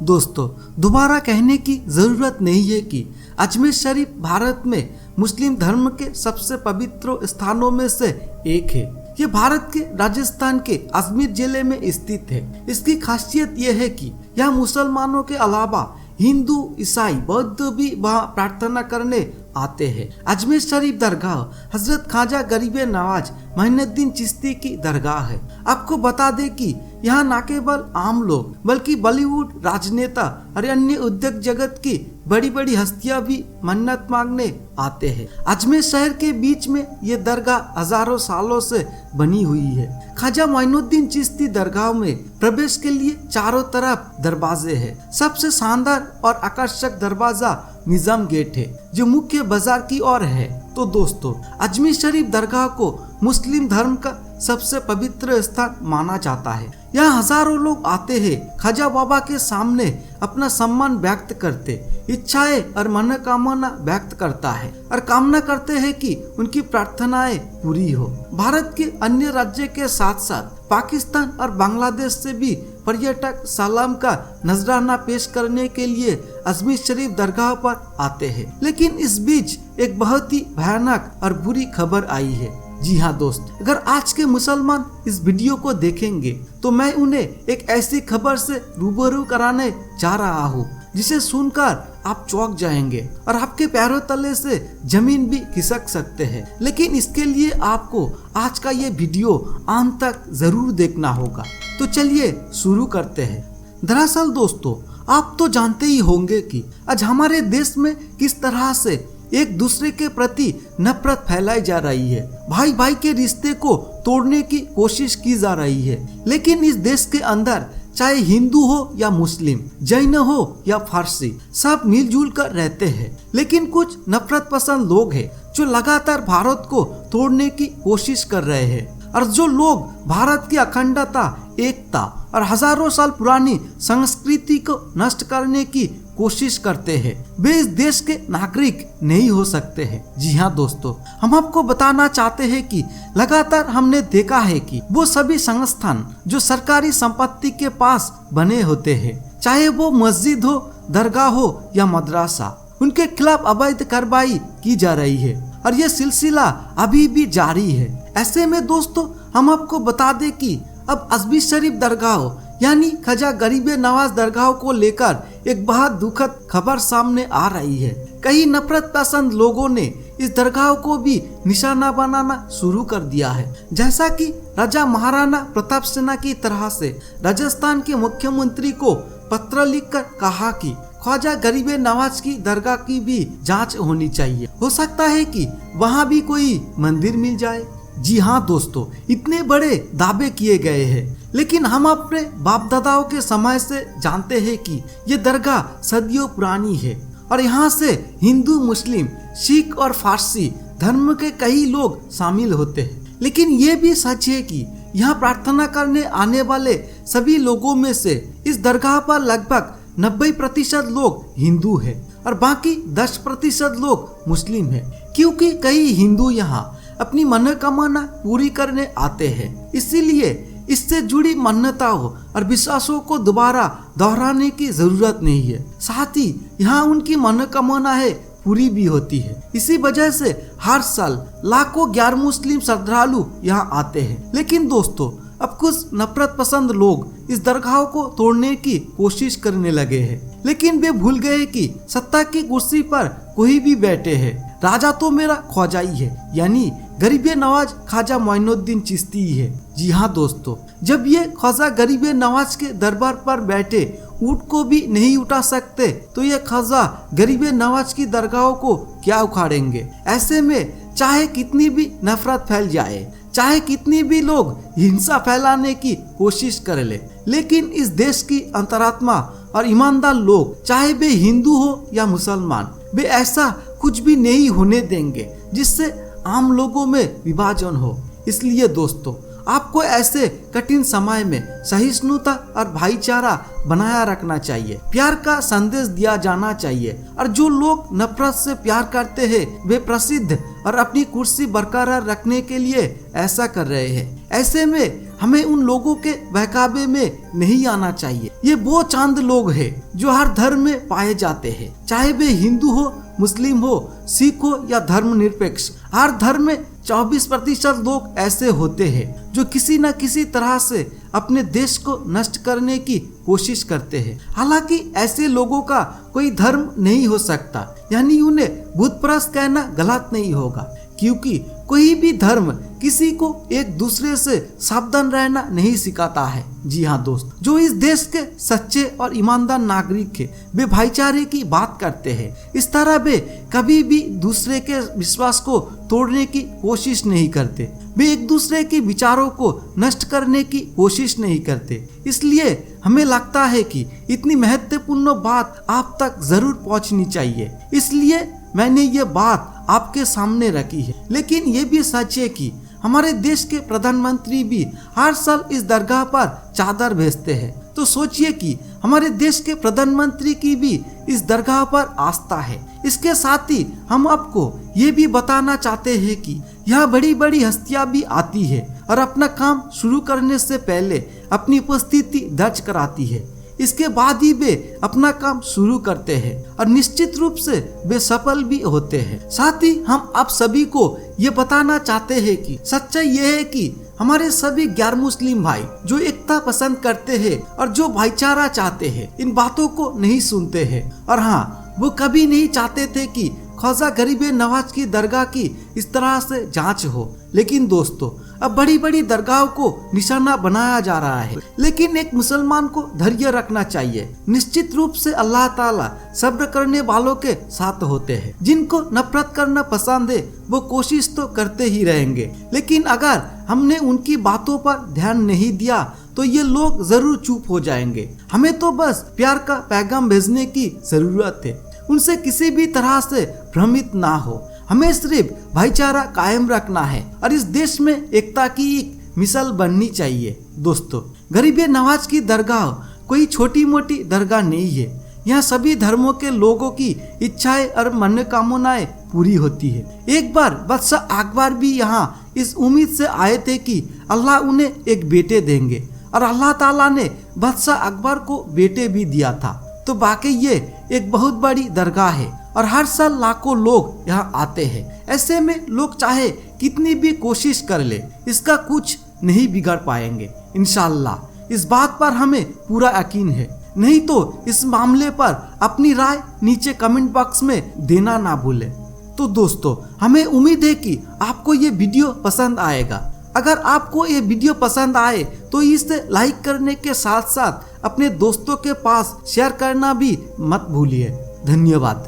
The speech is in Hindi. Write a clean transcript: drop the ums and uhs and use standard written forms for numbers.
दोस्तों, दोबारा कहने की जरूरत नहीं है कि अजमेर शरीफ भारत में मुस्लिम धर्म के सबसे पवित्र स्थानों में से एक है। ये भारत के राजस्थान के अजमेर जिले में स्थित है। इसकी खासियत यह है कि यहाँ मुसलमानों के अलावा हिंदू, ईसाई, बौद्ध भी वहाँ प्रार्थना करने आते हैं। अजमेर शरीफ दरगाह हजरत ख्वाजा गरीब नवाज मोइनुद्दीन चिश्ती की दरगाह है। आपको बता दें कि यहाँ न केवल आम लोग बल्कि बॉलीवुड, राजनेता और अन्य उद्योग जगत की बड़ी बड़ी हस्तियां भी मन्नत मांगने आते हैं। अजमेर शहर के बीच में ये दरगाह हजारों सालों से बनी हुई है। ख्वाजा मोइनुद्दीन चिश्ती दरगाह में प्रवेश के लिए चारों तरफ दरवाजे हैं। सबसे शानदार और आकर्षक दरवाजा निजाम गेट है जो मुख्य बाजार की ओर है। तो दोस्तों, अजमेर शरीफ दरगाह को मुस्लिम धर्म का सबसे पवित्र स्थान माना जाता है। यहाँ हजारों लोग आते हैं, ख्वाजा बाबा के सामने अपना सम्मान व्यक्त करते, इच्छाएं और मनोकामना व्यक्त करता है और कामना करते हैं कि उनकी प्रार्थनाएं पूरी हो। भारत के अन्य राज्य के साथ साथ पाकिस्तान और बांग्लादेश से भी पर्यटक सलाम का नजराना पेश करने के लिए अजमेर शरीफ दरगाह पर आते हैं। लेकिन इस बीच एक बहुत ही भयानक और बुरी खबर आई है। जी हाँ दोस्त, अगर आज के मुसलमान इस वीडियो को देखेंगे तो मैं उन्हें एक ऐसी खबर से रूबरू कराने जा रहा हूँ जिसे सुनकर आप चौंक जाएंगे और आपके पैरों तले से जमीन भी खिसक सकते हैं। लेकिन इसके लिए आपको आज का ये वीडियो अंत तक जरूर देखना होगा। तो चलिए शुरू करते हैं। दरअसल दोस्तों, आप तो जानते ही होंगे कि आज हमारे देश में किस तरह से एक दूसरे के प्रति नफरत फैलाई जा रही है। भाई भाई के रिश्ते को तोड़ने की कोशिश की जा रही है। लेकिन इस देश के अंदर चाहे हिंदू हो या मुस्लिम, जैन हो या फारसी, सब मिलजुल कर रहते हैं। लेकिन कुछ नफरत पसंद लोग हैं जो लगातार भारत को तोड़ने की कोशिश कर रहे हैं। और जो लोग भारत की अखंडता, एकता और हजारों साल पुरानी संस्कृति को नष्ट करने की कोशिश करते हैं, वे इस देश के नागरिक नहीं हो सकते हैं। जी हाँ दोस्तों, हम आपको बताना चाहते हैं कि लगातार हमने देखा है कि वो सभी संस्थान जो सरकारी संपत्ति के पास बने होते हैं, चाहे वो मस्जिद हो, दरगाह हो या मदरसा, उनके खिलाफ अवैध कार्रवाई की जा रही है और ये सिलसिला अभी भी जारी है। ऐसे में दोस्तों, हम आपको बता दें कि अब अजमेर शरीफ दरगाह यानी ख्वाजा गरीब नवाज दरगाह को लेकर एक बहुत दुखद खबर सामने आ रही है। कई नफरत पसंद लोगों ने इस दरगाह को भी निशाना बनाना शुरू कर दिया है। जैसा कि राजा महाराणा प्रताप सिंह की तरह से राजस्थान के मुख्यमंत्री को पत्र लिखकर कहा कि ख्वाजा गरीब नवाज की दरगाह की भी जांच होनी चाहिए। हो सकता है कि वहाँ भी कोई मंदिर मिल जाए। जी हाँ दोस्तों, इतने बड़े दावे किए गए हैं, लेकिन हम अपने बाप दादाओं के समय से जानते हैं कि ये दरगाह सदियों पुरानी है और यहाँ से हिंदू, मुस्लिम, सिख और फारसी धर्म के कई लोग शामिल होते हैं। लेकिन ये भी सच है कि यहाँ प्रार्थना करने आने वाले सभी लोगों में से इस दरगाह पर लगभग 90% लोग हिंदू हैं और बाकी 10% लोग मुस्लिम हैं। क्योंकि कई हिंदू यहाँ अपनी मनोकामना पूरी करने आते हैं, इसीलिए इससे जुड़ी मान्यताओं और विश्वासों को दोबारा दोहराने की जरूरत नहीं है। साथ ही यहाँ उनकी मनोकामनाएं पूरी भी होती है। इसी वजह से हर साल लाखों गैर मुस्लिम श्रद्धालु यहाँ आते हैं। लेकिन दोस्तों, अब कुछ नफरत पसंद लोग इस दरगाह को तोड़ने की कोशिश करने लगे हैं। लेकिन वे भूल गए कि सत्ता की कुर्सी पर कोई भी बैठे है, राजा तो मेरा ख्वाजा ही है, यानी गरीब नवाज ख्वाजा मोइनुद्दीन चिश्ती ही है। जी हाँ दोस्तों, जब ये ख्वाजा गरीब नवाज के दरबार पर बैठे ऊँट को भी नहीं उठा सकते तो ये ख्वाजा गरीब नवाज की दरगाहों को क्या उखाड़ेंगे। ऐसे में चाहे कितनी भी नफरत फैल जाए, चाहे कितनी भी लोग हिंसा फैलाने की कोशिश कर ले, लेकिन इस देश की अंतरात्मा और ईमानदार लोग, चाहे वे हिंदू हो या मुसलमान, वे ऐसा कुछ भी नहीं होने देंगे जिससे आम लोगों में विभाजन हो। इसलिए दोस्तों, आपको ऐसे कठिन समय में सहिष्णुता और भाईचारा बनाया रखना चाहिए। प्यार का संदेश दिया जाना चाहिए और जो लोग नफरत से प्यार करते हैं वे प्रसिद्ध और अपनी कुर्सी बरकरार रखने के लिए ऐसा कर रहे हैं। ऐसे में हमें उन लोगों के बहकावे में नहीं आना चाहिए। ये वो चांद लोग हैं जो हर धर्म में पाए जाते हैं, चाहे वे हिंदू हो, मुस्लिम हो, सिख हो या धर्मनिरपेक्ष। हर धर्म में 24% लोग ऐसे होते हैं जो किसी न किसी तरह से अपने देश को नष्ट करने की कोशिश करते हैं। हालांकि ऐसे लोगों का कोई धर्म नहीं हो सकता, यानी उन्हें बुतपरस्त कहना गलत नहीं होगा, क्योंकि कोई भी धर्म किसी को एक दूसरे से सावधान रहना नहीं सिखाता है। जी हाँ दोस्त, जो इस देश के सच्चे और ईमानदार नागरिक है वे भाईचारे की बात करते हैं। इस तरह वे कभी भी दूसरे के विश्वास को तोड़ने की कोशिश नहीं करते। वे एक दूसरे के विचारों को नष्ट करने की कोशिश नहीं करते। इसलिए हमें लगता है कि इतनी महत्वपूर्ण बात आप तक जरूर पहुंचनी चाहिए, इसलिए मैंने ये बात आपके सामने रखी है। लेकिन ये भी सच है कि हमारे देश के प्रधानमंत्री भी हर साल इस दरगाह पर चादर भेजते हैं। तो सोचिए कि हमारे देश के प्रधानमंत्री की भी इस दरगाह पर आस्था है। इसके साथ ही हम आपको ये भी बताना चाहते हैं कि यहाँ बड़ी बड़ी हस्तियां भी आती है और अपना काम शुरू करने से पहले अपनी उपस्थिति दर्ज कराती है। इसके बाद ही वे अपना काम शुरू करते हैं और निश्चित रूप से वे सफल भी होते हैं। साथ ही हम आप सभी को ये बताना चाहते हैं कि सच्चाई ये है कि हमारे सभी गैर मुस्लिम भाई जो एकता पसंद करते हैं और जो भाईचारा चाहते हैं, इन बातों को नहीं सुनते हैं। और हाँ, वो कभी नहीं चाहते थे कि ख्वाजा गरीब नवाज की दरगाह की इस तरह से जांच हो। लेकिन दोस्तों, अब बड़ी बड़ी दरगाहों को निशाना बनाया जा रहा है। लेकिन एक मुसलमान को धैर्य रखना चाहिए। निश्चित रूप से अल्लाह ताला सब्र करने वालों के साथ होते हैं। जिनको नफरत करना पसंद है वो कोशिश तो करते ही रहेंगे, लेकिन अगर हमने उनकी बातों पर ध्यान नहीं दिया तो ये लोग जरूर चुप हो जाएंगे। हमें तो बस प्यार का पैगाम भेजने की जरूरत है, उनसे किसी भी तरह से भ्रमित ना हो। हमें सिर्फ भाईचारा कायम रखना है और इस देश में एकता की एक मिसाल बननी चाहिए। दोस्तों, गरीब नवाज की दरगाह कोई छोटी मोटी दरगाह नहीं है। यहाँ सभी धर्मों के लोगों की इच्छाएं और मनोकामनाएं पूरी होती है। एक बार बादशाह अकबर भी यहाँ इस उम्मीद से आए थे कि अल्लाह उन्हें एक बेटे देंगे और अल्लाह ताला ने बादशाह अकबर को बेटे भी दिया था। तो वाकई ये एक बहुत बड़ी दरगाह है और हर साल लाखों लोग यहाँ आते हैं। ऐसे में लोग चाहे कितनी भी कोशिश कर ले, इसका कुछ नहीं बिगाड़ पाएंगे इंशाअल्लाह। इस बात पर हमें पूरा यकीन है। नहीं तो इस मामले पर अपनी राय नीचे कमेंट बॉक्स में देना ना भूलें। तो दोस्तों, हमें उम्मीद है कि आपको ये वीडियो पसंद आएगा। अगर आपको ये वीडियो पसंद आए तो इसे लाइक करने के साथ साथ अपने दोस्तों के पास शेयर करना भी मत भूलिए। धन्यवाद।